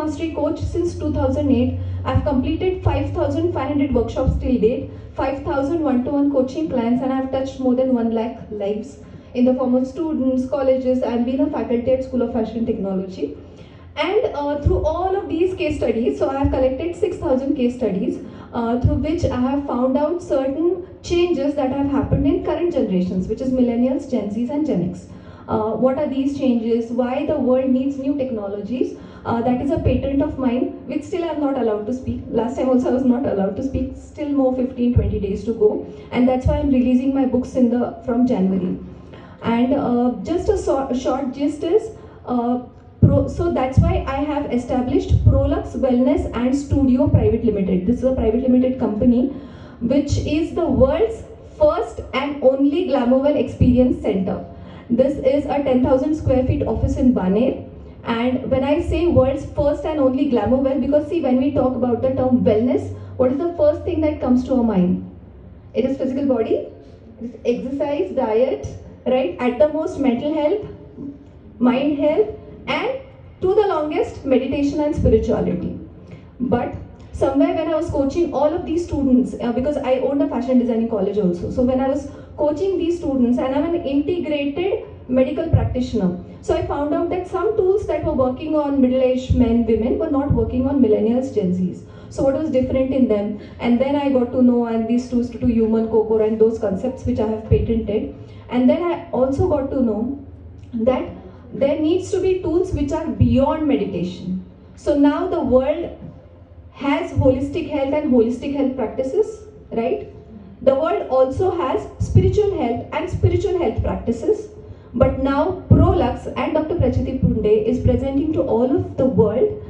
Mastery coach since 2008. I've completed 5,500 workshops till date, 5,000 one-to-one coaching plans, and I've touched more than 1 lakh lives in the form of students, colleges. I've been a faculty at School of Fashion Technology. And through all of these case studies, so I have collected 6,000 case studies through which I have found out certain changes that have happened in current generations, which is millennials, Gen Zs and Gen X. What are these changes? Why the world needs new technologies? That is a patent of mine, which still I am not allowed to speak. Last time also I was not allowed to speak. Still more 15-20 days to go, and that's why I'm releasing my books from January. And just a short gist is. So that's why I have established Prolux Wellness and Studio Private Limited. This is a private limited company which is the world's first and only Glamourwell Experience Center. This is a 10,000 square feet office in Baner. And when I say world's first and only Glamourwell, because see, when we talk about the term wellness, what is the first thing that comes to our mind? It is physical body, it is exercise, diet, right? At the most, mental health, mind health, and to the longest, meditation and spirituality. But somewhere when I was coaching all of these students, because I owned a fashion designing college also, so when I was coaching these students, and I'm an integrated medical practitioner, so I found out that some tools that were working on middle-aged men, women were not working on millennials, Gen Zs. So what was different in them? And then I got to know, and these tools to human cocoa and those concepts which I have patented. And then I also got to know that there needs to be tools which are beyond meditation. So now the world has holistic health and holistic health practices, right? The world also has spiritual health and spiritual health practices. But now Prolux and Dr. Prachiti Punde is presenting to all of the world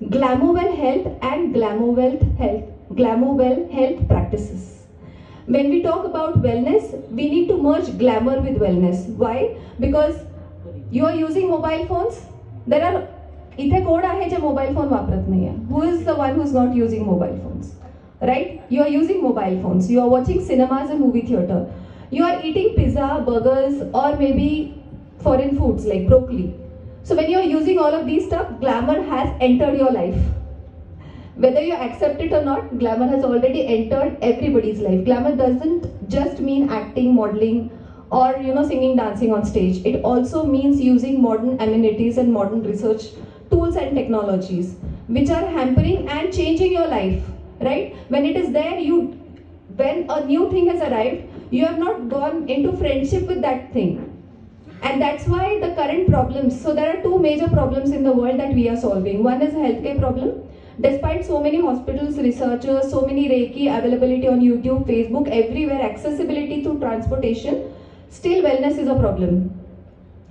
Glamourwell Health and Glamourwell Health practices. When we talk about wellness, we need to merge glamour with wellness. Why? Because you are using mobile phones. There are इथे कोण आहे जे mobile phone वापरत नाहीये? Who is the one who is not using mobile phones? Right? You are using mobile phones. You are watching cinemas and movie theater. You are eating pizza, burgers, or maybe foreign foods like broccoli. So when you are using all of these stuff, glamour has entered your life. Whether you accept it or not, glamour has already entered everybody's life. Glamour doesn't just mean acting, modeling, or singing, dancing on stage. It also means using modern amenities and modern research tools and technologies which are hampering and changing your life, right? When it is there, when a new thing has arrived, you have not gone into friendship with that thing. And that's why the current problems, so there are two major problems in the world that we are solving. One is a healthcare problem. Despite so many hospitals, researchers, so many Reiki, availability on YouTube, Facebook, everywhere, accessibility to transportation, still wellness is a problem.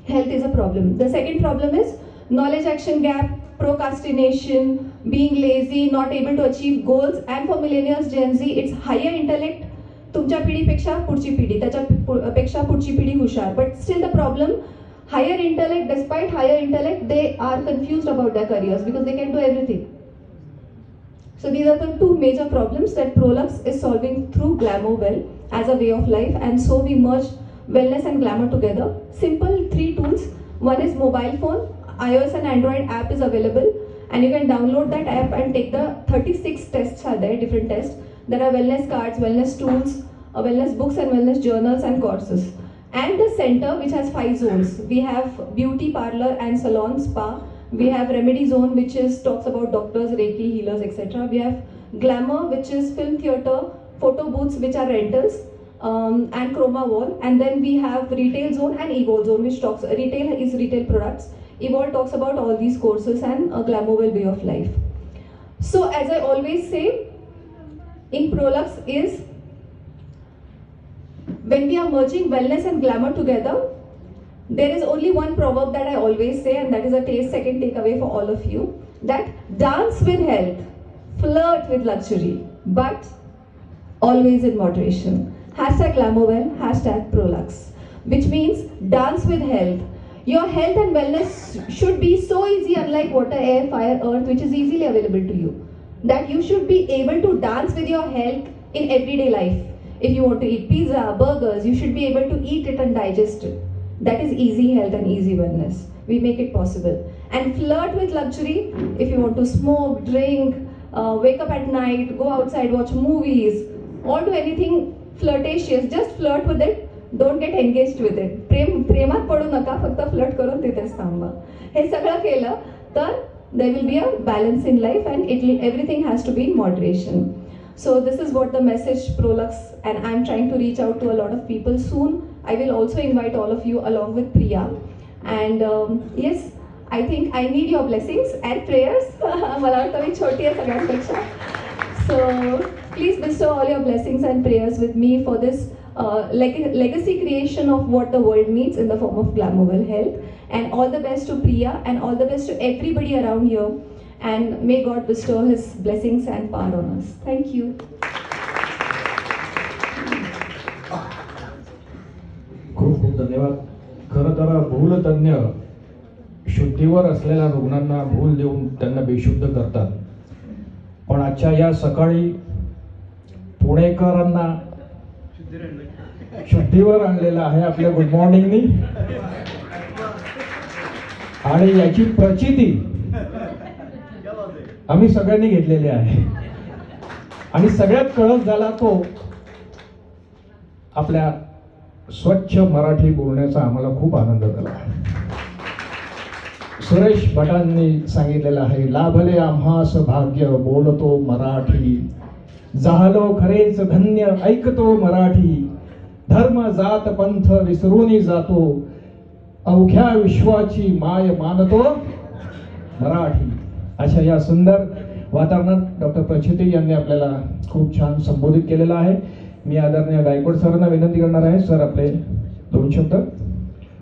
Health is a problem. The second problem is knowledge action gap, procrastination, being lazy, not able to achieve goals, and for millennials, Gen Z, it's higher intellect. तुमच्या पिढीपेक्षा पुढची पिढी, त्याच्यापेक्षा पुढची पिढी हुशार. But still the problem, higher intellect, despite higher intellect, they are confused about their careers because they can do everything. So these are the two major problems that Prolux is solving through Glamourwell as a way of life, and so we merge wellness and glamour together. Simple 3 tools. One is mobile phone. iOS and Android app is available, and you can download that app and take the 36 tests are there, different tests. There are wellness cards, wellness tools, wellness books and wellness journals and courses. And the center which has 5 zones. We have beauty parlor and salon spa. We have remedy zone which talks about doctors, Reiki, healers, etc. We have glamour which is film theater, photo booths which are rentals, and chroma wall. And then we have retail zone and evolve zone which talks, retail is retail products. Evolve talks about all these courses and a Glamourwell way of life. So as I always say, in Prolux is when we are merging wellness and glamour together, there is only one proverb that I always say, and that is a second takeaway for all of you, that dance with health, flirt with luxury, but always in moderation. Hashtag Glamourwell, hashtag Prolux, which means dance with health. Your health and wellness should be so easy, unlike water, air, fire, earth, which is easily available to you, that you should be able to dance with your health in everyday life. If you want to eat pizza, burgers, you should be able to eat it and digest it. That is easy health and easy wellness. we make it possible. And flirt with luxury. If you want to smoke, drink, wake up at night, go outside, watch movies, or do anything flirtatious, just flirt with it. Don't get engaged with it. प्रेमात पडू नका, फक्त flirt करून तिथेच थांबा. हे सगळं केलं तर there will be a balance in life, and everything has to be in moderation. So this is what the message Prolux, and I'm trying to reach out to a lot of people soon. I will also invite all of you along with Priya. And yes, I think I need your blessings and prayers. मला वाटतं मी छोटी आहे सगळ्यांपेक्षा. So please bestow all your blessings and prayers with me for this legacy creation of what the world needs in the form of Glamourwell Health. And all the best to Priya, and all the best to everybody around here. And may God bestow His blessings and power on us. Thank you. खूप खूप धन्यवाद. खरं तर भूल तज्ञ शुद्धीवर असलेल्या रुग्णांना भूल देऊन त्यांना बेशुद्ध करतात. पण आजच्या या सकाळी पुणेकरांना शुद्धीवर आणलेलं आहे आपल्या गुड मॉर्निंगनी, आणि याची प्रचिती आम्ही सगळ्यांनी घेतलेली आहे. आणि सगळ्यात कळस झाला तो आपल्या स्वच्छ मराठी बोलण्याचा आम्हाला खूप आनंद झाला. सुरेश भटांनी सांगितलेलं आहे, लाभले आम्हास भाग्य बोलतो मराठी, जाहलो खरेच धन्य ऐकतो मराठी, धर्म जात पंथ विसरून जातो, अवघ्या विश्वाची माय मानतो मराठी. अशा या सुंदर वातावरणात डॉक्टर प्रचिती यांनी आपल्याला खूप छान संबोधित केलेलं आहे. मी आदरणीय गायकवाड सरांना विनंती करणार आहे, सर आपले 2 शब्द.